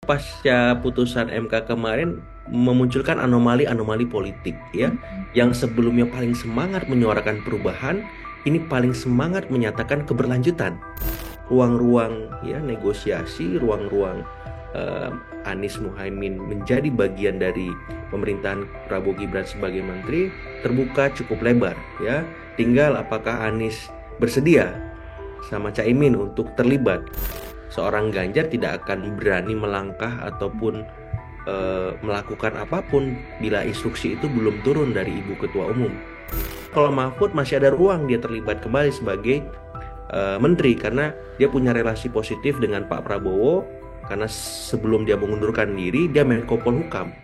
Pasca putusan MK kemarin memunculkan anomali-anomali politik ya, yang sebelumnya paling semangat menyuarakan perubahan, ini paling semangat menyatakan keberlanjutan. Ruang-ruang ya negosiasi, ruang-ruang eh, Anies Muhaimin menjadi bagian dari pemerintahan Prabowo Gibran sebagai menteri terbuka cukup lebar ya. Tinggal apakah Anies bersedia sama Caimin untuk terlibat. Seorang Ganjar tidak akan berani melangkah ataupun melakukan apapun bila instruksi itu belum turun dari Ibu Ketua Umum. Kalau Mahfud masih ada ruang dia terlibat kembali sebagai menteri karena dia punya relasi positif dengan Pak Prabowo karena sebelum dia mengundurkan diri dia Menko Polhukam.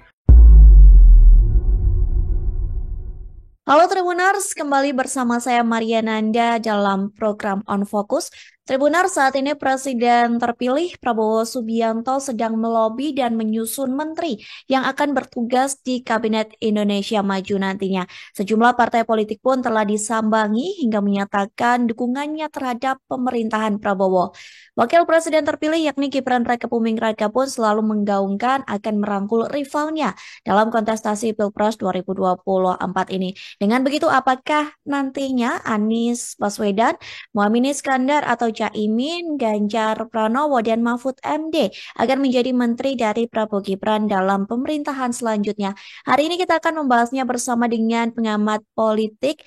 Halo Tribuners, kembali bersama saya Maria Nanda dalam program On Focus. Tribuners, saat ini Presiden terpilih Prabowo Subianto sedang melobi dan menyusun menteri yang akan bertugas di Kabinet Indonesia Maju nantinya. Sejumlah partai politik pun telah disambangi hingga menyatakan dukungannya terhadap pemerintahan Prabowo. Wakil Presiden terpilih yakni Gibran Rakebuming Raka pun selalu menggaungkan akan merangkul rivalnya dalam kontestasi Pilpres 2024 ini. Dengan begitu, apakah nantinya Anies Baswedan, Muhaimin Iskandar atau Caimin, Ganjar Pranowo, dan Mahfud MD akan menjadi menteri dari Prabowo Gibran dalam pemerintahan selanjutnya? Hari ini kita akan membahasnya bersama dengan pengamat politik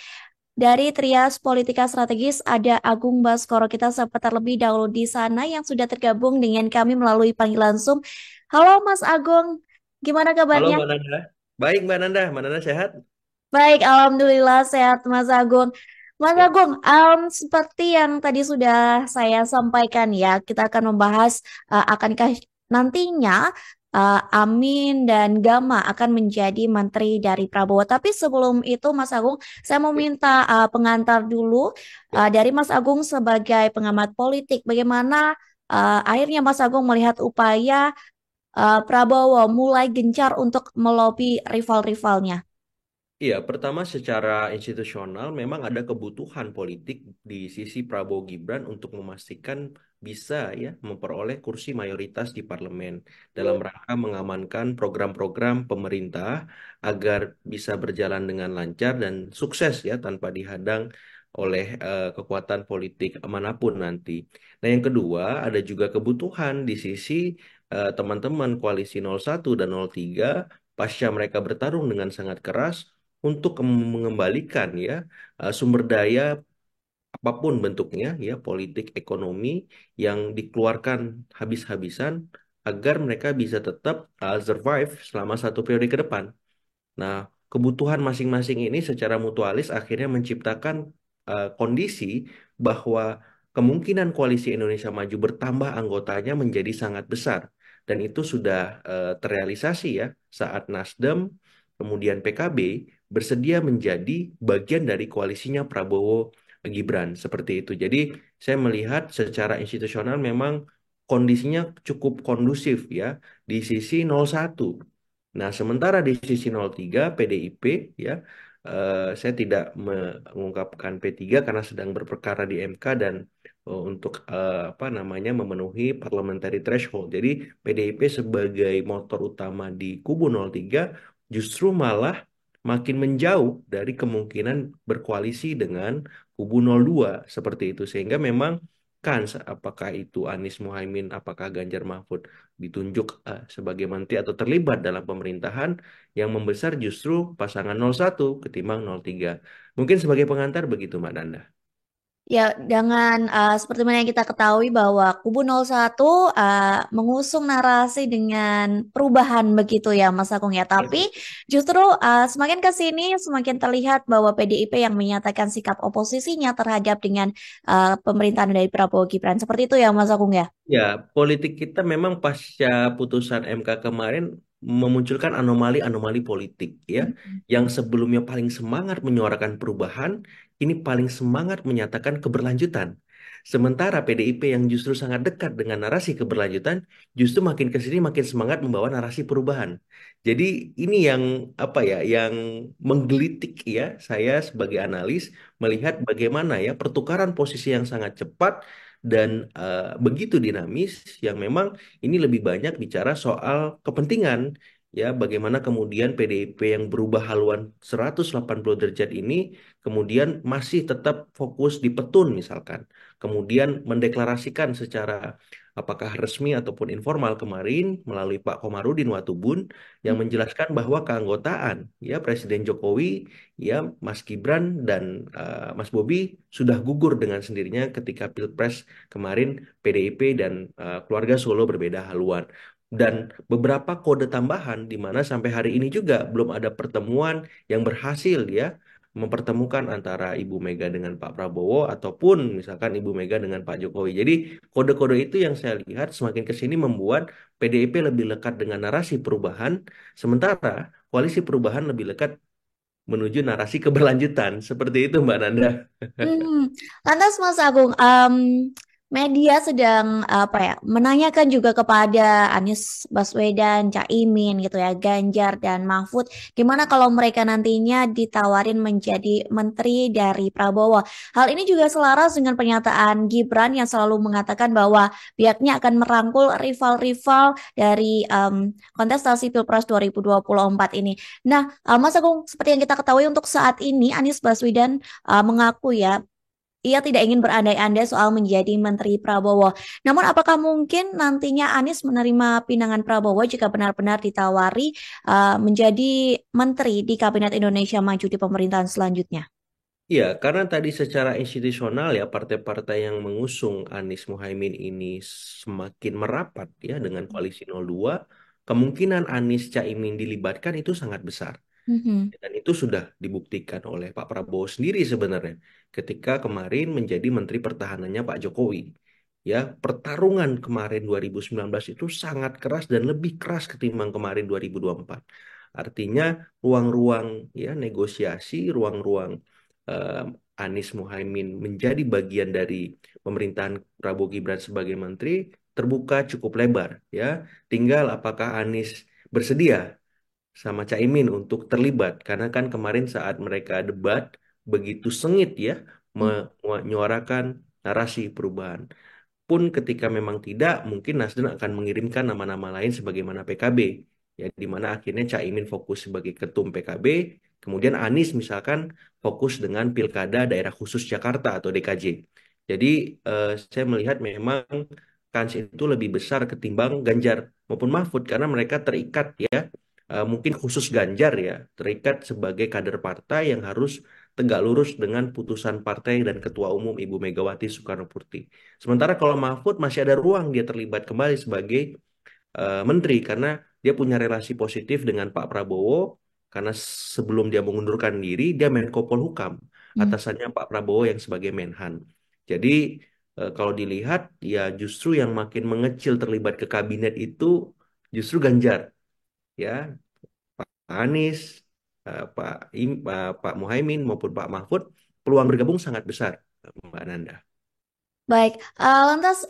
dari Trias Politika Strategis. Ada Agung Baskoro. Kita sapa terlebih dahulu di sana yang sudah tergabung dengan kami melalui panggilan Zoom. Halo Mas Agung, gimana Halo kabarnya? Mbak Nanda. Baik Mbak Nanda sehat? Baik, alhamdulillah sehat Mas Agung. Mas Ya. Agung, seperti yang tadi sudah saya sampaikan ya, kita akan membahas akankah nantinya Amin dan Gama akan menjadi menteri dari Prabowo. Tapi sebelum itu, Mas Agung, saya mau minta pengantar dulu Ya. dari Mas Agung sebagai pengamat politik. Bagaimana akhirnya Mas Agung melihat upaya Prabowo mulai gencar untuk melobi rival-rivalnya? Iya, pertama secara institusional memang ada kebutuhan politik di sisi Prabowo Gibran untuk memastikan bisa ya memperoleh kursi mayoritas di parlemen dalam rangka mengamankan program-program pemerintah agar bisa berjalan dengan lancar dan sukses ya tanpa dihadang oleh kekuatan politik manapun nanti. Nah, yang kedua ada juga kebutuhan di sisi teman-teman koalisi 01 dan 03 pasca mereka bertarung dengan sangat keras untuk mengembalikan ya sumber daya apapun bentuknya ya politik ekonomi yang dikeluarkan habis-habisan agar mereka bisa tetap survive selama satu periode ke depan. Nah, kebutuhan masing-masing ini secara mutualis akhirnya menciptakan kondisi bahwa kemungkinan koalisi Indonesia Maju bertambah anggotanya menjadi sangat besar. Dan itu sudah terrealisasi ya saat Nasdem, kemudian PKB bersedia menjadi bagian dari koalisinya Prabowo Gibran seperti itu. Jadi saya melihat secara institusional memang kondisinya cukup kondusif ya di sisi 01. Nah, sementara di sisi 03 PDIP ya, saya tidak mengungkapkan P3 karena sedang berperkara di MK dan untuk apa namanya memenuhi parliamentary threshold. Jadi PDIP sebagai motor utama di kubu 03 justru malah makin menjauh dari kemungkinan berkoalisi dengan kubu 02 seperti itu. Sehingga memang kans apakah itu Anies Muhaimin, apakah Ganjar Mahfud ditunjuk sebagai menteri atau terlibat dalam pemerintahan yang membesar justru pasangan 01 ketimbang 03. Mungkin sebagai pengantar begitu Mbak Nanda. Ya, dengan seperti mana yang kita ketahui bahwa kubu 01 mengusung narasi dengan perubahan begitu ya Mas Agung ya. Tapi Betul. justru semakin ke sini semakin terlihat bahwa PDIP yang menyatakan sikap oposisinya terhadap dengan pemerintahan dari Prabowo Gibran. Seperti itu ya Mas Agung ya. Ya, politik kita memang pasca putusan MK kemarin memunculkan anomali-anomali politik ya, yang sebelumnya paling semangat menyuarakan perubahan, ini paling semangat menyatakan keberlanjutan. Sementara PDIP yang justru sangat dekat dengan narasi keberlanjutan, justru makin ke sini makin semangat membawa narasi perubahan. Jadi ini yang apa ya, yang menggelitik ya saya sebagai analis melihat bagaimana ya pertukaran posisi yang sangat cepat dan begitu dinamis yang memang ini lebih banyak bicara soal kepentingan. Ya, bagaimana kemudian PDIP yang berubah haluan 180 derajat ini kemudian masih tetap fokus di petun misalkan. Kemudian mendeklarasikan secara apakah resmi ataupun informal kemarin melalui Pak Komarudin Watubun yang menjelaskan bahwa keanggotaan ya Presiden Jokowi, ya Mas Gibran dan Mas Bobi sudah gugur dengan sendirinya ketika Pilpres kemarin PDIP dan keluarga Solo berbeda haluan. Dan beberapa kode tambahan di mana sampai hari ini juga belum ada pertemuan yang berhasil ya mempertemukan antara Ibu Mega dengan Pak Prabowo ataupun misalkan Ibu Mega dengan Pak Jokowi. Jadi kode-kode itu yang saya lihat semakin ke sini membuat PDIP lebih lekat dengan narasi perubahan, sementara koalisi perubahan lebih lekat menuju narasi keberlanjutan. Seperti itu Mbak Nanda. Hmm, lantas Mas Agung, media sedang apa ya menanyakan juga kepada Anies Baswedan, Caimin gitu ya, Ganjar dan Mahfud, gimana kalau mereka nantinya ditawarin menjadi menteri dari Prabowo? Hal ini juga selaras dengan pernyataan Gibran yang selalu mengatakan bahwa pihaknya akan merangkul rival-rival dari kontestasi Pilpres 2024 ini. Nah, Mas Agung, seperti yang kita ketahui untuk saat ini Anies Baswedan mengaku ya, ia tidak ingin berandai-andai soal menjadi Menteri Prabowo. Namun apakah mungkin nantinya Anies menerima pinangan Prabowo jika benar-benar ditawari menjadi Menteri di Kabinet Indonesia Maju di pemerintahan selanjutnya? Ya, karena tadi secara institusional ya partai-partai yang mengusung Anies Muhaimin ini semakin merapat ya dengan koalisi 02, kemungkinan Anies Caimin dilibatkan itu sangat besar. Mhm. Dan itu sudah dibuktikan oleh Pak Prabowo sendiri sebenarnya ketika kemarin menjadi Menteri Pertahanannya Pak Jokowi. Ya, pertarungan kemarin 2019 itu sangat keras dan lebih keras ketimbang kemarin 2024. Artinya ruang-ruang ya negosiasi, ruang-ruang eh, Anies Muhaimin menjadi bagian dari pemerintahan Prabowo Gibran sebagai menteri terbuka cukup lebar ya. Tinggal apakah Anies bersedia sama Caimin untuk terlibat karena kan kemarin saat mereka debat begitu sengit ya menyuarakan narasi perubahan. Pun ketika memang tidak, mungkin Nasdem akan mengirimkan nama-nama lain sebagaimana PKB. Ya, di mana akhirnya Caimin fokus sebagai ketum PKB, kemudian Anies misalkan fokus dengan Pilkada Daerah Khusus Jakarta atau DKJ. Jadi saya melihat memang kans itu lebih besar ketimbang Ganjar maupun Mahfud karena mereka terikat ya, mungkin khusus Ganjar ya, terikat sebagai kader partai yang harus tegak lurus dengan putusan partai dan Ketua Umum Ibu Megawati Soekarno Putri. Sementara kalau Mahfud masih ada ruang dia terlibat kembali sebagai menteri karena dia punya relasi positif dengan Pak Prabowo karena sebelum dia mengundurkan diri dia Menko Polhukam, Hmm. atasannya Pak Prabowo yang sebagai Menhan. Jadi kalau dilihat ya justru yang makin mengecil terlibat ke kabinet itu justru Ganjar ya, Pak Anies, Pak Muhaimin maupun Pak Mahfud peluang bergabung sangat besar Mbak Nanda. Baik, lantas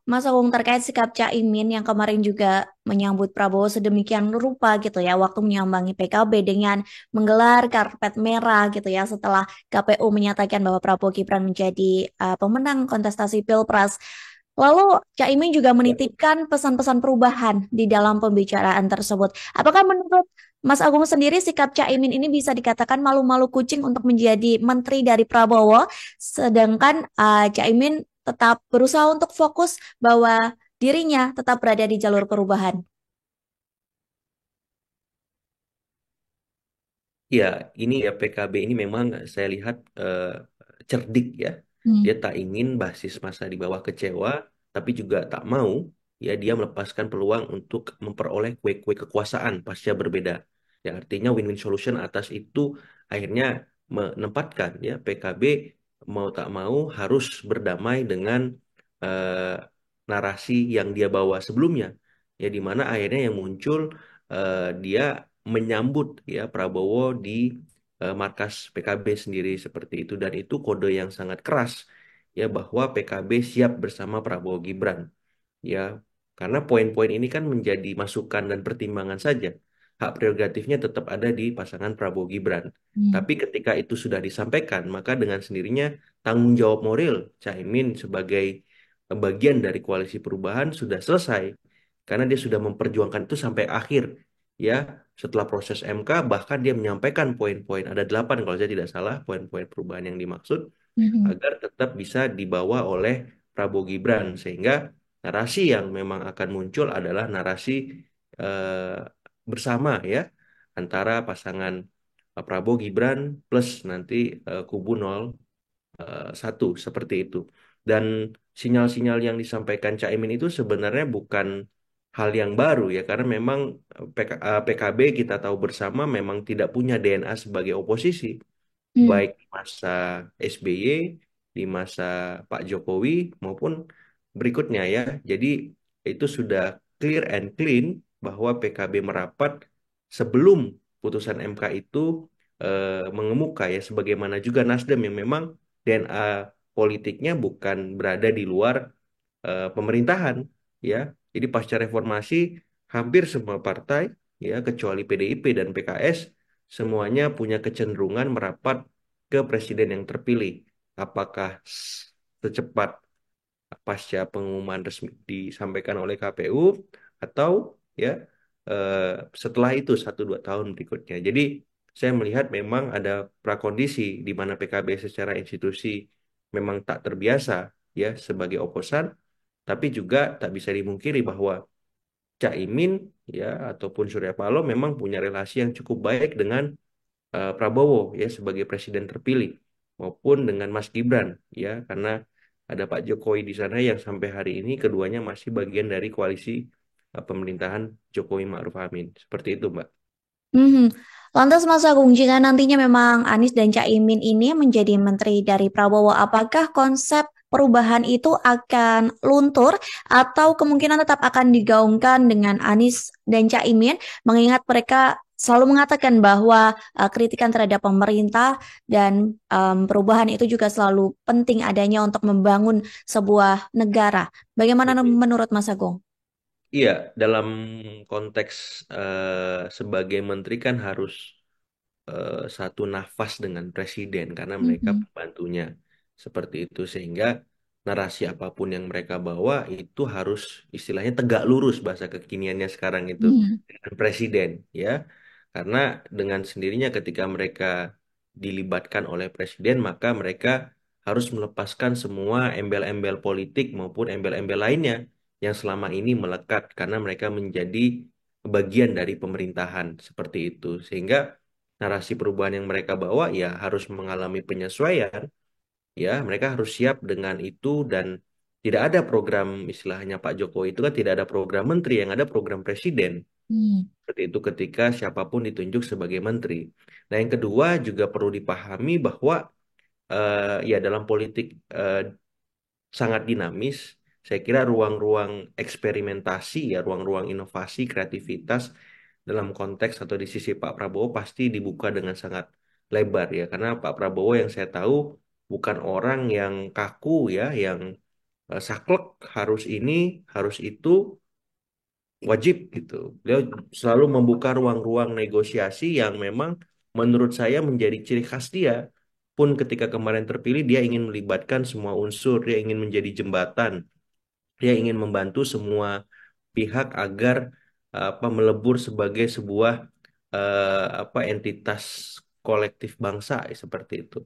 Mas Agung terkait sikap Caimin yang kemarin juga menyambut Prabowo sedemikian rupa gitu ya, waktu menyambangi PKB dengan menggelar karpet merah gitu ya setelah KPU menyatakan bahwa Prabowo Gibran menjadi pemenang kontestasi Pilpres. Lalu Caimin juga Ya. menitipkan pesan-pesan perubahan di dalam pembicaraan tersebut. Apakah menurut Mas Agung sendiri sikap Caimin ini bisa dikatakan malu-malu kucing untuk menjadi menteri dari Prabowo, sedangkan Caimin tetap berusaha untuk fokus bahwa dirinya tetap berada di jalur perubahan? Ya, ini ya PKB ini memang saya lihat cerdik ya. Dia Hmm. tak ingin basis masa di bawah kecewa, tapi juga tak mau ya dia melepaskan peluang untuk memperoleh kue-kue kekuasaan pasca berbeda. Ya artinya win-win solution atas itu akhirnya menempatkan ya PKB mau tak mau harus berdamai dengan eh, narasi yang dia bawa sebelumnya. Ya di mana akhirnya yang muncul dia menyambut ya Prabowo di markas PKB sendiri seperti itu dan itu kode yang sangat keras ya bahwa PKB siap bersama Prabowo Gibran ya karena poin-poin ini kan menjadi masukan dan pertimbangan saja, hak prerogatifnya tetap ada di pasangan Prabowo Gibran, Hmm. tapi ketika itu sudah disampaikan maka dengan sendirinya tanggung jawab moral Caimin sebagai bagian dari koalisi perubahan sudah selesai karena dia sudah memperjuangkan itu sampai akhir ya setelah proses MK bahkan dia menyampaikan poin-poin ada 8 kalau saya tidak salah poin-poin perubahan yang dimaksud Mhm. agar tetap bisa dibawa oleh Prabowo Gibran sehingga narasi yang memang akan muncul adalah narasi eh, bersama ya antara pasangan Prabowo Gibran plus nanti kubu 01 seperti itu. Dan sinyal-sinyal yang disampaikan Caimin itu sebenarnya bukan hal yang baru ya karena memang PKB kita tahu bersama memang tidak punya DNA sebagai oposisi Hmm. baik di masa SBY, di masa Pak Jokowi maupun berikutnya ya. Jadi itu sudah clear and clean bahwa PKB merapat sebelum putusan MK itu mengemuka ya sebagaimana juga Nasdem yang memang DNA politiknya bukan berada di luar pemerintahan ya. Jadi pasca reformasi hampir semua partai ya kecuali PDIP dan PKS semuanya punya kecenderungan merapat ke presiden yang terpilih. Apakah secepat pasca pengumuman resmi disampaikan oleh KPU atau ya eh, setelah itu 1-2 tahun berikutnya. Jadi saya melihat memang ada prakondisi di mana PKB secara institusi memang tak terbiasa ya sebagai oposan, tapi juga tak bisa dimungkiri bahwa Caimin ya ataupun Surya Paloh memang punya relasi yang cukup baik dengan Prabowo ya sebagai presiden terpilih maupun dengan Mas Gibran ya karena ada Pak Jokowi di sana yang sampai hari ini keduanya masih bagian dari koalisi pemerintahan Jokowi Ma'ruf Amin. Seperti itu, Mbak. Mhm. Lantas Mas Agung, jika nantinya memang Anies dan Caimin ini menjadi menteri dari Prabowo, apakah konsep perubahan itu akan luntur atau kemungkinan tetap akan digaungkan dengan Anies dan Caimin, mengingat mereka selalu mengatakan bahwa kritikan terhadap pemerintah dan perubahan itu juga selalu penting adanya untuk membangun sebuah negara. Bagaimana Betul. menurut Mas Agung? Iya, dalam konteks sebagai menteri kan harus satu nafas dengan presiden karena mereka Mhm. pembantunya seperti itu sehingga narasi apapun yang mereka bawa itu harus istilahnya tegak lurus bahasa kekiniannya sekarang itu Mhm. dengan presiden ya karena dengan sendirinya ketika mereka dilibatkan oleh presiden maka mereka harus melepaskan semua embel-embel politik maupun embel-embel lainnya yang selama ini melekat karena mereka menjadi bagian dari pemerintahan seperti itu sehingga narasi perubahan yang mereka bawa ya harus mengalami penyesuaian ya mereka harus siap dengan itu dan tidak ada program istilahnya Pak Jokowi itu kan tidak ada program menteri yang ada program presiden Hmm. seperti itu ketika siapapun ditunjuk sebagai menteri. Nah yang kedua juga perlu dipahami bahwa ya dalam politik eh, sangat dinamis. Saya kira ruang-ruang eksperimentasi ya, ruang-ruang inovasi, kreativitas dalam konteks atau di sisi Pak Prabowo pasti dibuka dengan sangat lebar ya. Karena Pak Prabowo yang saya tahu bukan orang yang kaku ya, yang saklek harus ini, harus itu, wajib gitu. Beliau selalu membuka ruang-ruang negosiasi yang memang menurut saya menjadi ciri khas dia. Pun ketika kemarin terpilih, dia ingin melibatkan semua unsur, dia ingin menjadi jembatan, dia ingin membantu semua pihak agar apa melebur sebagai sebuah apa entitas kolektif bangsa seperti itu.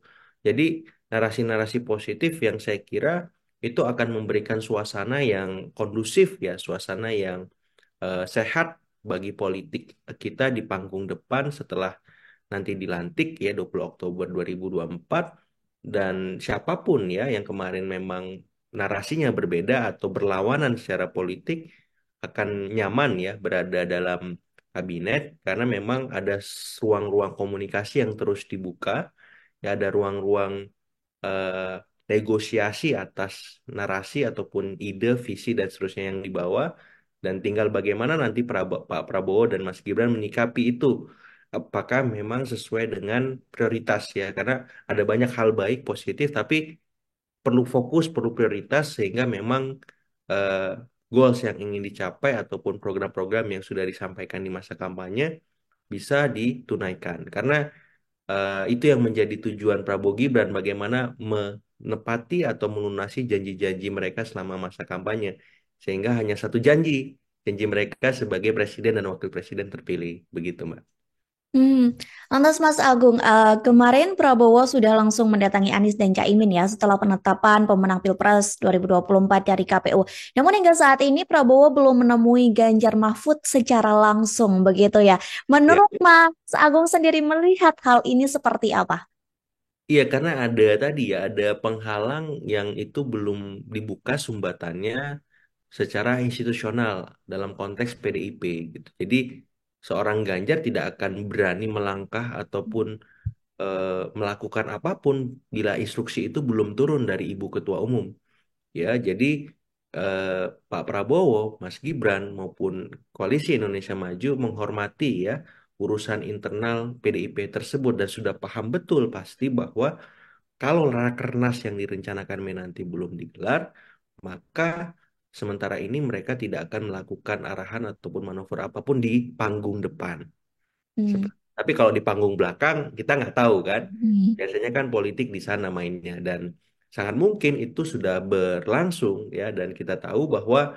Jadi narasi-narasi positif yang saya kira itu akan memberikan suasana yang kondusif ya, suasana yang sehat bagi politik kita di panggung depan setelah nanti dilantik ya 20 Oktober 2024 dan siapapun ya yang kemarin memang narasinya berbeda atau berlawanan secara politik akan nyaman ya berada dalam kabinet karena memang ada ruang-ruang komunikasi yang terus dibuka ya ada ruang-ruang eh, negosiasi atas narasi ataupun ide, visi dan seterusnya yang dibawa dan tinggal bagaimana nanti Pak Prabowo dan Mas Gibran menyikapi itu. Apakah memang sesuai dengan prioritas ya? Karena ada banyak hal baik positif tapi perlu fokus, perlu prioritas sehingga memang eh, goals yang ingin dicapai ataupun program-program yang sudah disampaikan di masa kampanye bisa ditunaikan. Karena itu yang menjadi tujuan Prabowo Gibran bagaimana menepati atau melunasi janji-janji mereka selama masa kampanye. Sehingga hanya satu janji, janji mereka sebagai presiden dan wakil presiden terpilih. Begitu, Mbak. Hmm. Lantas Mas Agung, kemarin Prabowo sudah langsung mendatangi Anies dan Caimin ya setelah penetapan pemenang Pilpres 2024 dari KPU. Namun hingga saat ini Prabowo belum menemui Ganjar Mahfud secara langsung begitu ya. Ya. Menurut Mas Agung sendiri melihat hal ini seperti apa? Iya, karena ada tadi ya, ada penghalang yang itu belum dibuka sumbatannya secara institusional dalam konteks PDIP gitu. Jadi seorang Ganjar tidak akan berani melangkah ataupun melakukan apapun bila instruksi itu belum turun dari Ibu Ketua Umum. Ya, jadi eh, Pak Prabowo, Mas Gibran maupun Koalisi Indonesia Maju menghormati ya urusan internal PDIP tersebut dan sudah paham betul pasti bahwa kalau Rakernas yang direncanakan Mei nanti belum digelar, maka sementara ini mereka tidak akan melakukan arahan ataupun manuver apapun di panggung depan. Hmm. Tapi kalau di panggung belakang kita nggak tahu kan. Hmm. Biasanya kan politik di sana mainnya dan sangat mungkin itu sudah berlangsung ya dan kita tahu bahwa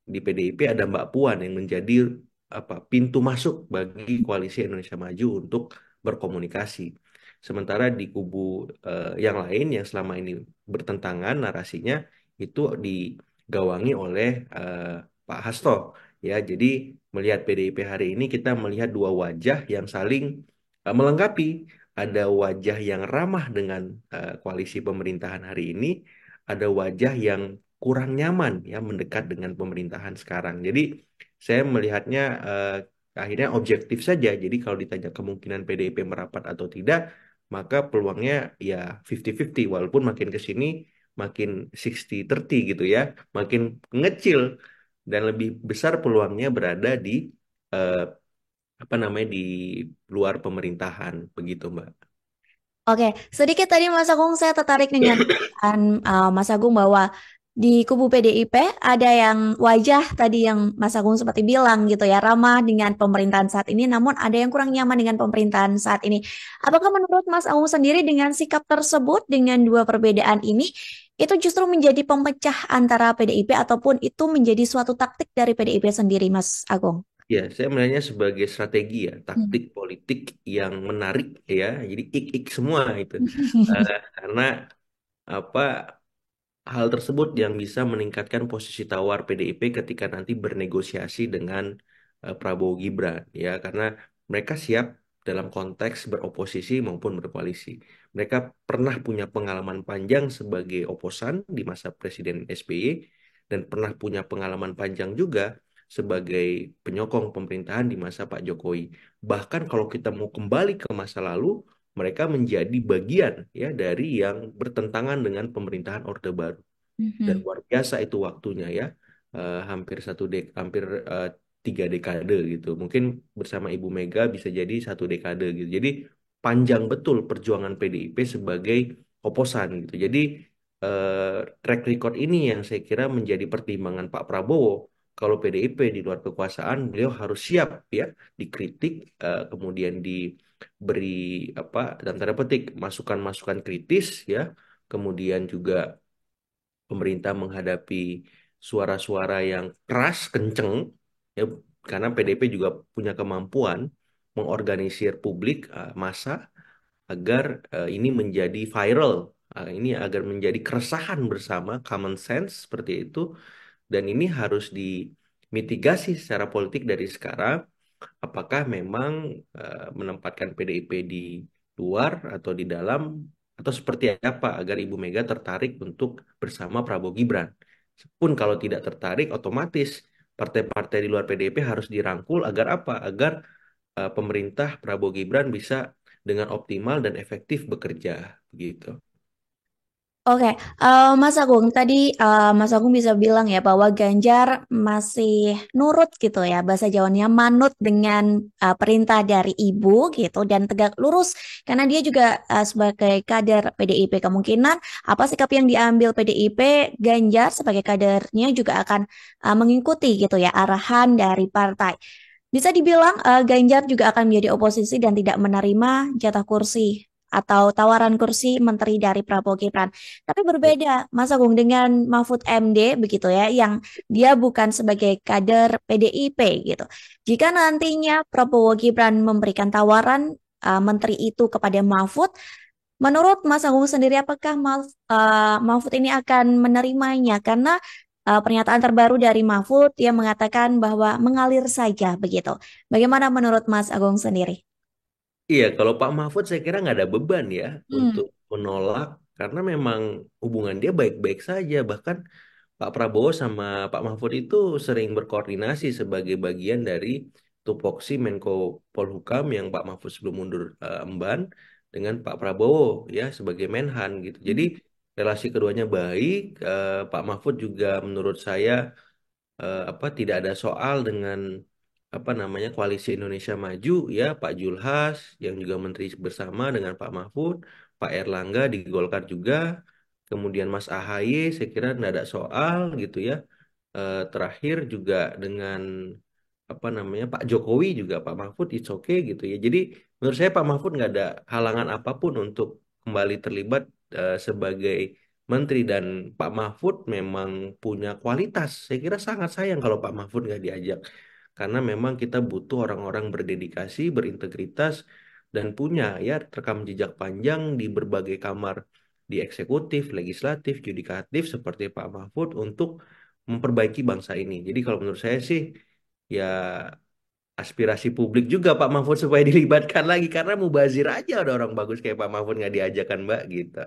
di PDIP ada Mbak Puan yang menjadi pintu masuk bagi Koalisi Indonesia Maju untuk berkomunikasi. Sementara di kubu yang lain yang selama ini bertentangan narasinya itu digawangi oleh Pak Hasto. Ya, jadi melihat PDIP hari ini kita melihat dua wajah yang saling melengkapi. Ada wajah yang ramah dengan koalisi pemerintahan hari ini, ada wajah yang kurang nyaman ya mendekat dengan pemerintahan sekarang. Jadi saya melihatnya akhirnya objektif saja. Jadi kalau ditanya kemungkinan PDIP merapat atau tidak, maka peluangnya ya 50-50 walaupun makin ke sini makin 60-30 gitu ya, makin ngecil dan lebih besar peluangnya berada di eh, di luar pemerintahan begitu, Mbak. Oke, sedikit tadi Mas Agung saya tertarik dengan Mas Agung bahwa di kubu PDIP ada yang wajah tadi yang Mas Agung seperti bilang gitu ya, ramah dengan pemerintahan saat ini, namun ada yang kurang nyaman dengan pemerintahan saat ini. Apakah menurut Mas Agung sendiri dengan sikap tersebut, dengan dua perbedaan ini, itu justru menjadi pemecah antara PDIP ataupun itu menjadi suatu taktik dari PDIP sendiri, Mas Agung? Ya, saya melihatnya sebagai strategi ya, Hmm. taktik politik yang menarik ya. Jadi ik-ik semua itu. Karena apa hal tersebut yang bisa meningkatkan posisi tawar PDIP ketika nanti bernegosiasi dengan Prabowo Gibran ya karena mereka siap dalam konteks beroposisi maupun berkoalisi. Mereka pernah punya pengalaman panjang sebagai oposan di masa Presiden SBY dan pernah punya pengalaman panjang juga sebagai penyokong pemerintahan di masa Pak Jokowi. Bahkan kalau kita mau kembali ke masa lalu, mereka menjadi bagian ya dari yang bertentangan dengan pemerintahan Orde Baru dan Mhm. luar biasa itu waktunya ya. Hampir hampir eh, 3 dekade gitu mungkin bersama Ibu Mega bisa jadi 1 dekade gitu jadi panjang betul perjuangan PDIP sebagai oposan gitu jadi track record ini yang saya kira menjadi pertimbangan Pak Prabowo kalau PDIP di luar kekuasaan beliau harus siap ya dikritik kemudian diberi dalam tanda petik masukan-masukan kritis ya kemudian juga pemerintah menghadapi suara-suara yang keras, kenceng, ya, karena PDP juga punya kemampuan mengorganisir publik, massa, agar ini menjadi viral, ini agar menjadi keresahan bersama, common sense seperti itu, dan ini harus dimitigasi secara politik dari sekarang. Apakah memang menempatkan PDIP di luar atau di dalam atau seperti apa agar Ibu Mega tertarik untuk bersama Prabowo Gibran. Pun kalau tidak tertarik, otomatis partai-partai di luar PDIP harus dirangkul agar apa? Agar pemerintah Prabowo Gibran bisa dengan optimal dan efektif bekerja, gitu. Oke, Mas Agung, tadi Mas Agung bisa bilang ya bahwa Ganjar masih nurut gitu ya, bahasa Jawanya manut dengan perintah dari ibu gitu dan tegak lurus karena dia juga sebagai kader PDIP kemungkinan apa sikap yang diambil PDIP, Ganjar sebagai kadernya juga akan mengikuti gitu ya arahan dari partai. Bisa dibilang Ganjar juga akan menjadi oposisi dan tidak menerima jatah kursi atau tawaran kursi menteri dari Prabowo Gibran. Tapi Ya. berbeda, Mas Agung, dengan Mahfud MD begitu ya, yang dia bukan sebagai kader PDIP gitu. Jika nantinya Prabowo Gibran memberikan tawaran menteri itu kepada Mahfud, menurut Mas Agung sendiri, apakah Mahfud ini akan menerimanya? Karena pernyataan terbaru dari Mahfud yang mengatakan bahwa mengalir saja begitu. Bagaimana menurut Mas Agung sendiri? Iya, kalau Pak Mahfud saya kira nggak ada beban ya Hmm. untuk menolak karena memang hubungan dia baik-baik saja. Bahkan Pak Prabowo sama Pak Mahfud itu sering berkoordinasi sebagai bagian dari tupoksi Menko Polhukam yang Pak Mahfud sebelum mundur emban dengan Pak Prabowo ya sebagai Menhan gitu. Jadi relasi keduanya baik. Pak Mahfud juga menurut saya apa tidak ada soal dengan apa namanya Koalisi Indonesia Maju ya Pak Julhas yang juga menteri bersama dengan Pak Mahfud, Pak Erlangga di Golkar juga, kemudian Mas Ahaye saya kira tidak ada soal gitu ya. Terakhir juga dengan apa namanya Pak Jokowi juga Pak Mahfud it's okay gitu ya. Jadi menurut saya Pak Mahfud nggak ada halangan apapun untuk kembali terlibat sebagai menteri dan Pak Mahfud memang punya kualitas. Saya kira sangat sayang kalau Pak Mahfud nggak diajak karena memang kita butuh orang-orang berdedikasi, berintegritas dan punya ya rekam jejak panjang di berbagai kamar di eksekutif, legislatif, yudikatif seperti Pak Mahfud untuk memperbaiki bangsa ini. Jadi kalau menurut saya sih ya aspirasi publik juga Pak Mahfud supaya dilibatkan lagi karena mubazir aja ada orang bagus kayak Pak Mahfud nggak diajakan Mbak gitu.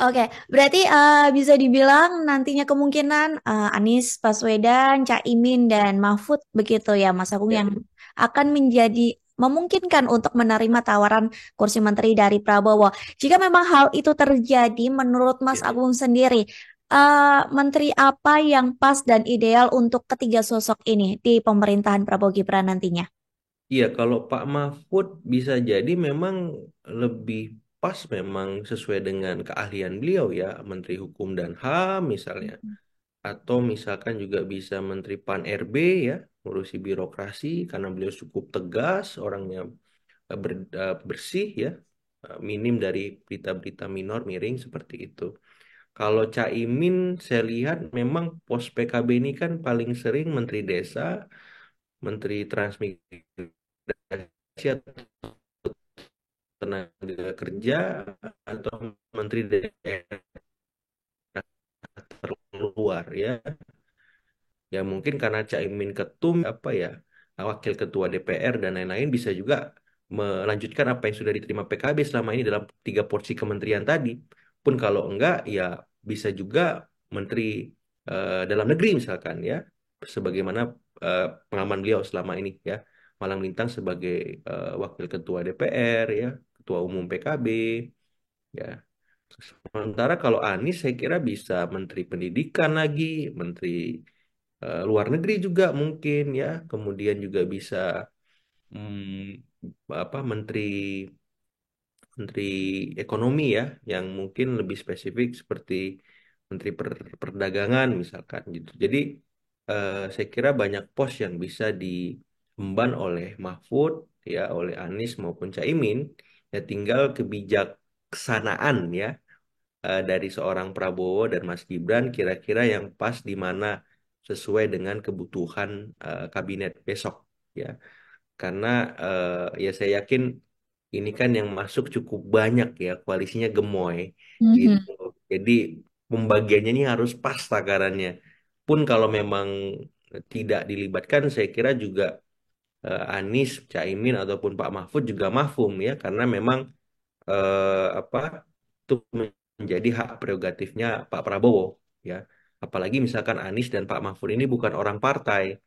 Oke, berarti bisa dibilang nantinya kemungkinan Anies Baswedan, Caimin, dan Mahfud begitu ya, Mas Agung, Ya, yang akan menjadi memungkinkan untuk menerima tawaran kursi menteri dari Prabowo. Jika memang hal itu terjadi, menurut Mas ya. Agung sendiri, menteri apa yang pas dan ideal untuk ketiga sosok ini di pemerintahan Prabowo Gibran nantinya? Iya, kalau Pak Mahfud bisa jadi memang lebih pas memang sesuai dengan keahlian beliau ya, Menteri Hukum dan HAM misalnya. Atau misalkan juga bisa Menteri Pan RB ya, ngurusi birokrasi karena beliau cukup tegas, orangnya bersih ya, minim dari berita-berita minor miring seperti itu. Kalau Caimin saya lihat memang pos PKB ini kan paling sering Menteri Desa, Menteri Transmigrasi atau Tenaga Kerja atau Menteri Daerah terluar ya. Ya mungkin karena Caimin ketum apa ya wakil ketua DPR dan lain-lain bisa juga melanjutkan apa yang sudah diterima PKB selama ini dalam tiga porsi kementerian tadi. Pun kalau enggak ya bisa juga Menteri Dalam Negeri misalkan ya sebagaimana pengalaman beliau selama ini ya Malang Melintang sebagai wakil ketua DPR ya ketua umum PKB ya. Sementara kalau Anies saya kira bisa Menteri Pendidikan lagi, Menteri Luar Negeri juga mungkin ya, kemudian juga bisa apa Menteri Menteri Ekonomi ya, yang mungkin lebih spesifik seperti Menteri Perdagangan misalkan gitu. Jadi saya kira banyak pos yang bisa diemban oleh Mahfud ya, oleh Anies maupun Caimin. Ya tinggal kebijaksanaan ya dari seorang Prabowo dan Mas Gibran kira-kira yang pas di mana sesuai dengan kebutuhan kabinet besok ya karena ya saya yakin ini kan yang masuk cukup banyak ya koalisinya gemoy gitu Mhm. jadi pembagiannya ini harus pas takarannya pun kalau memang tidak dilibatkan saya kira juga Anies, Caimin ataupun Pak Mahfud juga mafhum ya karena memang apa itu menjadi hak prerogatifnya Pak Prabowo ya. Apalagi misalkan Anies dan Pak Mahfud ini bukan orang partai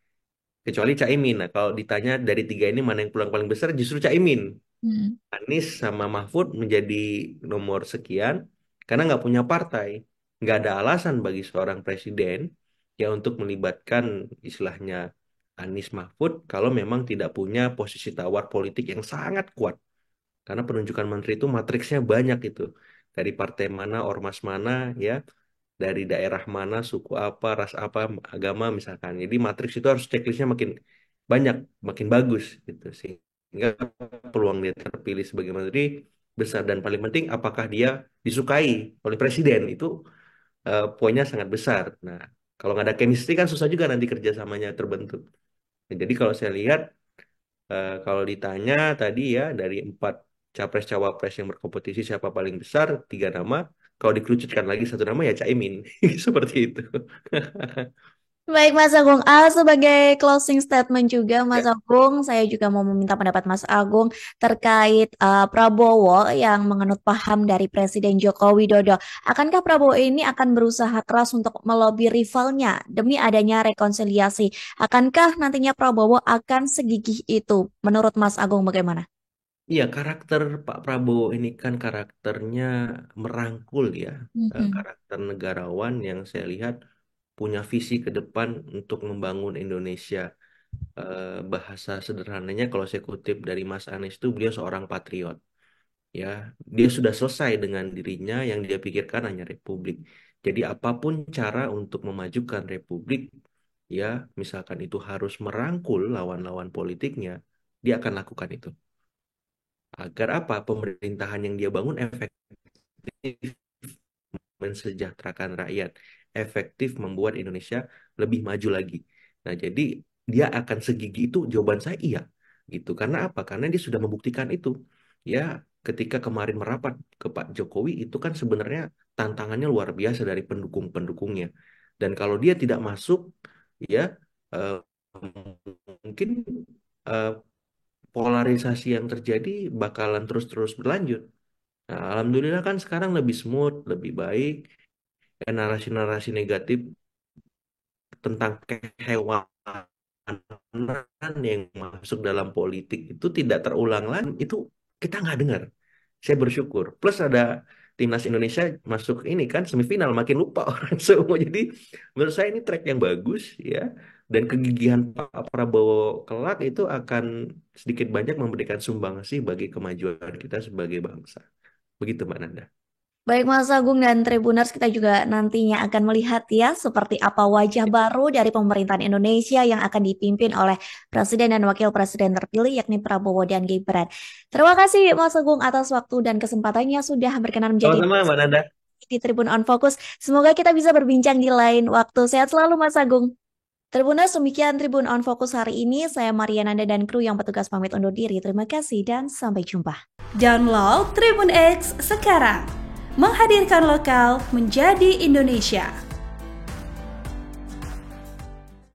kecuali Caimin. Nah, kalau ditanya dari tiga ini mana yang peluang paling besar justru Caimin. Mhm. Anies sama Mahfud menjadi nomor sekian karena nggak punya partai. Nggak ada alasan bagi seorang presiden ya untuk melibatkan istilahnya Anies Mahfud kalau memang tidak punya posisi tawar politik yang sangat kuat. Karena penunjukan menteri itu matriksnya banyak itu. Dari partai mana, ormas mana, ya, dari daerah mana, suku apa, ras apa, agama misalkan. Jadi matriks itu harus checklistnya makin banyak, makin bagus gitu sih. Sehingga peluang dia terpilih sebagai menteri besar dan paling penting apakah dia disukai oleh presiden itu poinnya sangat besar. Nah, kalau nggak ada chemistry kan susah juga nanti kerjasamanya terbentuk. Nah, jadi kalau saya lihat kalau ditanya tadi ya dari 4 capres cawapres yang berkompetisi siapa paling besar 3 nama. Kalau dikerucutkan lagi 1 nama ya Caimin seperti itu. Baik Mas Agung, sebagai closing statement juga Mas Ya. Agung, saya juga mau meminta pendapat Mas Agung terkait Prabowo yang menganut paham dari Presiden Joko Widodo. Akankah Prabowo ini akan berusaha keras untuk melobi rivalnya demi adanya rekonsiliasi? Akankah nantinya Prabowo akan segigih itu? Menurut Mas Agung bagaimana? Iya, karakter Pak Prabowo ini kan karakternya merangkul ya, Mhm. karakter negarawan yang saya lihat punya visi ke depan untuk membangun Indonesia. Bahasa sederhananya kalau saya kutip dari Mas Anies itu beliau seorang patriot. Ya, dia sudah selesai dengan dirinya yang dia pikirkan hanya republik. Jadi apapun cara untuk memajukan republik, ya, misalkan itu harus merangkul lawan-lawan politiknya, dia akan lakukan itu. Agar apa? Pemerintahan yang dia bangun efektif mensejahterakan rakyat, efektif membuat Indonesia lebih maju lagi. Nah, jadi dia akan segigi itu, jawaban saya iya, gitu. Karena apa? Karena dia sudah membuktikan itu. Ya, ketika kemarin merapat ke Pak Jokowi itu kan sebenarnya tantangannya luar biasa dari pendukung-pendukungnya. Dan kalau dia tidak masuk, ya eh, mungkin eh, polarisasi yang terjadi bakalan terus-terus berlanjut. Nah, alhamdulillah kan sekarang lebih smooth, lebih baik. Narasi-narasi negatif tentang kehewanan yang masuk dalam politik itu tidak terulang lagi. Itu kita nggak dengar. Saya bersyukur. Plus ada timnas Indonesia masuk ini kan semifinal, makin lupa orang semua. Jadi menurut saya ini track yang bagus ya. Dan kegigihan Pak Prabowo kelak itu akan sedikit banyak memberikan sumbangsi bagi kemajuan kita sebagai bangsa. Begitu Mbak Nanda. Baik Mas Agung dan Tribuners, kita juga nantinya akan melihat ya seperti apa wajah baru dari pemerintahan Indonesia yang akan dipimpin oleh Presiden dan Wakil Presiden terpilih yakni Prabowo dan Gibran. Terima kasih Mas Agung atas waktu dan kesempatannya sudah berkenan menjadi Sama-sama Mbak Nanda. di Tribun On Focus. Semoga kita bisa berbincang di lain waktu. Sehat selalu Mas Agung. Tribuners, demikian Tribun On Focus hari ini. Saya Maria Nanda dan kru yang petugas pamit undur diri. Terima kasih dan sampai jumpa. Download Tribun X sekarang. Menghadirkan lokal menjadi Indonesia.